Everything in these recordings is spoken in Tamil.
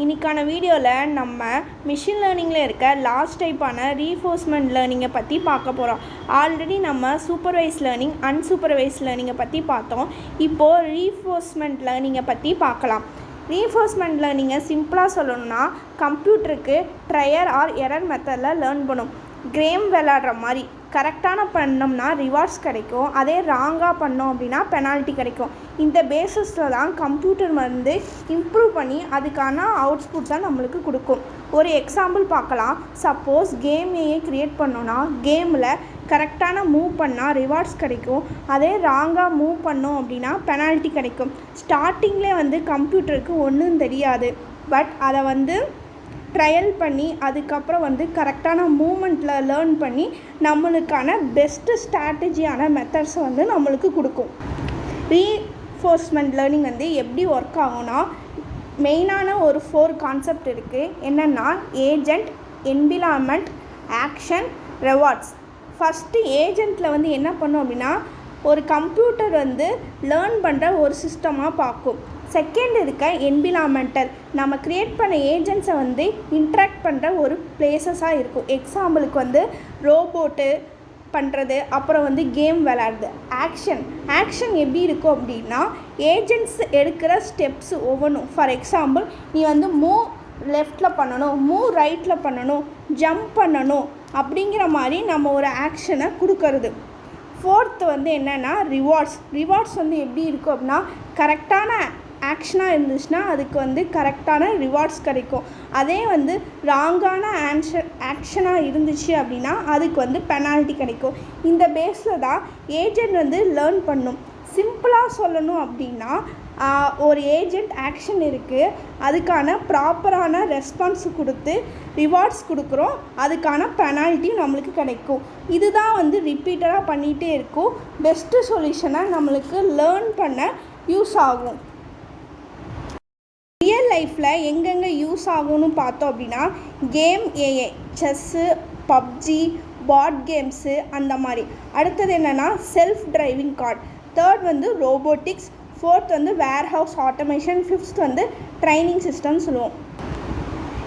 இன்றைக்கான வீடியோவில் நம்ம மிஷின் லேர்னிங்கில் இருக்க லாஸ்ட் டைப்பான ரீஃபோர்ஸ்மெண்ட் லேர்னிங்கை பற்றி பார்க்க போகிறோம். ஆல்ரெடி நம்ம சூப்பர்வைஸ் லேர்னிங், அன்சூப்பர்வைஸ் லேர்னிங்கை பற்றி பார்த்தோம். இப்போது ரீஃபோர்ஸ்மெண்ட் லேர்னிங்கை பற்றி பார்க்கலாம். ரீஃபோர்ஸ்மெண்ட் லேர்னிங்கை சிம்பிளாக சொல்லணும்னா கம்ப்யூட்டருக்கு ட்ரையல் ஆர் எரர் மெத்தடில் லேர்ன் பண்ணும். கேம் விளாடுற மாதிரி கரெக்டான பண்ணோம்னா ரிவார்ட்ஸ் கிடைக்கும், அதே ராங்காக பண்ணோம் அப்படின்னா பெனால்ட்டி கிடைக்கும். இந்த பேசிஸில் தான் கம்ப்யூட்டர் வந்து இம்ப்ரூவ் பண்ணி அதுக்கான அவுட்புட் தான் நம்மளுக்கு கொடுக்கும். ஒரு எக்ஸாம்பிள் பார்க்கலாம். சப்போஸ் கேமையே க்ரியேட் பண்ணோன்னா கேமில் கரெக்டான மூவ் பண்ணால் ரிவார்ட்ஸ் கிடைக்கும், அதே ராங்காக மூவ் பண்ணோம் அப்படின்னா பெனால்ட்டி கிடைக்கும். ஸ்டார்டிங்லேயே வந்து கம்ப்யூட்டருக்கு ஒன்றும் தெரியாது, பட் அதை வந்து ட்ரையல் பண்ணி அதுக்கப்புறம் வந்து கரெக்டான மூமெண்ட்டில் லேர்ன் பண்ணி நம்மளுக்கான பெஸ்ட்டு ஸ்ட்ராட்டஜியான மெத்தட்ஸை வந்து நம்மளுக்கு கொடுக்கும். ரீஃபோர்ஸ்மெண்ட் லேர்னிங் வந்து எப்படி ஒர்க் ஆகும்னா, மெயினான ஒரு 4 கான்செப்ட் இருக்குது. என்னென்னா ஏஜெண்ட், என்விரான்மெண்ட், ஆக்ஷன், ரெவார்ட்ஸ். ஃபஸ்ட்டு ஏஜெண்ட்டில் வந்து என்ன பண்ணும் அப்படின்னா, ஒரு கம்ப்யூட்டர் வந்து லேர்ன் பண்ணுற ஒரு சிஸ்டமாக பார்க்கும். செகண்ட் இருக்க என்விரான்மெண்டல், நம்ம க்ரியேட் பண்ண ஏஜென்ட்ஸை வந்து இன்ட்ராக்ட் பண்ணுற ஒரு பிளேசஸாக இருக்கும். எக்ஸாம்பிளுக்கு வந்து ரோபோட்டு பண்ணுறது, அப்புறம் வந்து கேம் விளையாடுறது. ஆக்ஷன் எப்படி இருக்கும் அப்படின்னா, ஏஜென்ட்ஸ் எடுக்கிற ஸ்டெப்ஸ் ஒவ்வொன்றும். ஃபார் எக்ஸாம்பிள், நீ வந்து மூவ் லெஃப்டில் பண்ணணும், மூவ் ரைட்டில் பண்ணணும், ஜம்ப் பண்ணணும் அப்படிங்கிற மாதிரி நம்ம ஒரு ஆக்ஷனை கொடுக்கறது. ஃபோர்த்து வந்து என்னென்னா ரிவார்ட்ஸ் வந்து எப்படி இருக்கும் அப்படின்னா, கரெக்டான ஆக்ஷனாக இருந்துச்சுன்னா அதுக்கு வந்து கரெக்டான ரிவார்ட்ஸ் கிடைக்கும். அதே வந்து ராங்கான ஆக்ஷனாக இருந்துச்சு அப்படின்னா அதுக்கு வந்து பெனால்ட்டி கிடைக்கும். இந்த பேஸில் தான் ஏஜெண்ட் வந்து லேர்ன் பண்ணும். சிம்பிளாக சொல்லணும் அப்படின்னா, ஒரு ஏஜெண்ட் ஆக்ஷன் இருக்குது, அதுக்கான ப்ராப்பரான ரெஸ்பான்ஸ் கொடுத்து ரிவார்ட்ஸ் கொடுக்குறோம், அதுக்கான பெனால்ட்டி நம்மளுக்கு கிடைக்கும். இதுதான் வந்து ரிப்பீட்டடாக பண்ணிகிட்டே இருக்கும். பெஸ்ட்டு சொல்யூஷனாக நம்மளுக்கு லேர்ன் பண்ண யூஸ் ஆகும். ரியல் லைஃப்பில் எங்கெங்கே யூஸ் ஆகும்னு பார்த்தோம் அப்படின்னா, கேம் ஏஏ, செஸ்ஸு, பப்ஜி, பாட் கேம்ஸு அந்த மாதிரி. அடுத்தது என்னென்னா செல்ஃப் டிரைவிங் கார். தேர்ட் வந்து ரோபோட்டிக்ஸ். ஃபோர்த் வந்து வேர்ஹவுஸ் ஆட்டோமேஷன். ஃபிஃப்த் வந்து ட்ரைனிங் சிஸ்டம்னு சொல்லுவோம்.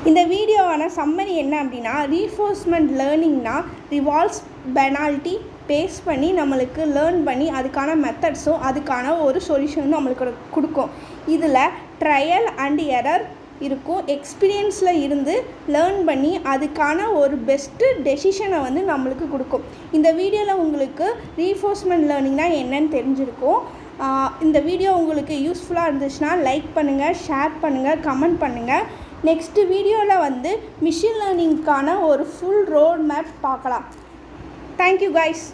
இந்த வீடியோவான சம்மரி என்ன அப்படின்னா, ரீஃபோர்ஸ்மெண்ட் லேர்னிங்னா ரிவார்ட்ஸ், பெனால்ட்டி பேஸ் பண்ணி நம்மளுக்கு லேர்ன் பண்ணி அதுக்கான மெத்தட்ஸும் அதுக்கான ஒரு சொல்யூஷனும் நம்மளுக்கு கொடுக்கும். இதில் ட்ரையல் அண்ட் எரர் இருக்கும். எக்ஸ்பீரியன்ஸில் இருந்து லேர்ன் பண்ணி அதுக்கான ஒரு பெஸ்ட்டு டெசிஷனை வந்து நம்மளுக்கு கொடுக்கும். இந்த வீடியோவில் உங்களுக்கு ரீஃபோர்ஸ்மெண்ட் லேர்னிங்னா என்னன்னு தெரிஞ்சிருக்கும். இந்த வீடியோ உங்களுக்கு யூஸ்ஃபுல்லாக இருந்துச்சுன்னா லைக் பண்ணுங்கள், ஷேர் பண்ணுங்கள், கமெண்ட் பண்ணுங்கள். நெக்ஸ்ட்டு வீடியோவில் வந்து மிஷின் லேர்னிங்க்கான ஒரு ஃபுல் ரோட் மேப் பார்க்கலாம். Thank you guys.